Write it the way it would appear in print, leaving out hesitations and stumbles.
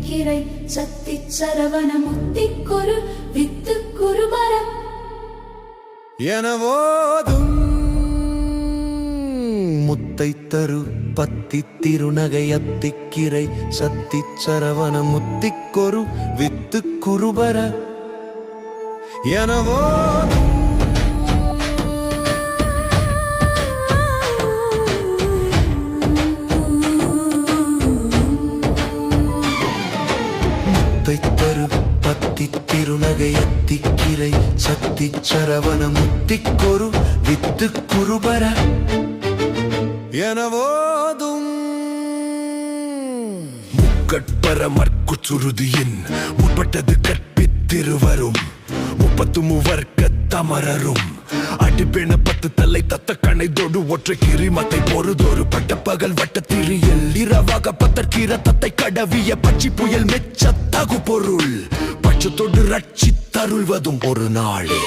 அத்திக்கிரை சத்தி Saravana முத்திக்குரு with குருபரம் எனவோதும் முத்தை தரு பத்தி திருநகை அத்திக்கிரை சத்தி சரவண முத்திக்கொரு வித்து குருபர எனவோதும் தரு பத்தி திருநகை அத்திக்கிரை சத்தி சரவண முத்திக்கொரு வித்து குருபர எனவோதும் முக்கட்பரமற்குச்சுருதியின் முற்பட்டது கற்பித்திருவரும் 33 தமரரும் அடிப்பென 10 தலை தத்த கணைதோடு ஒற்றை கிரிமத்தை பொறுதொரு பட்ட பகல் வட்டத்திரியில் இரவாக பத்தற்கிற தத்தை கடவிய பச்சி புயல் மெச்ச தகு பொருள் பட்சத்தோடு ரட்சி தருள்வதும் ஒரு நாளே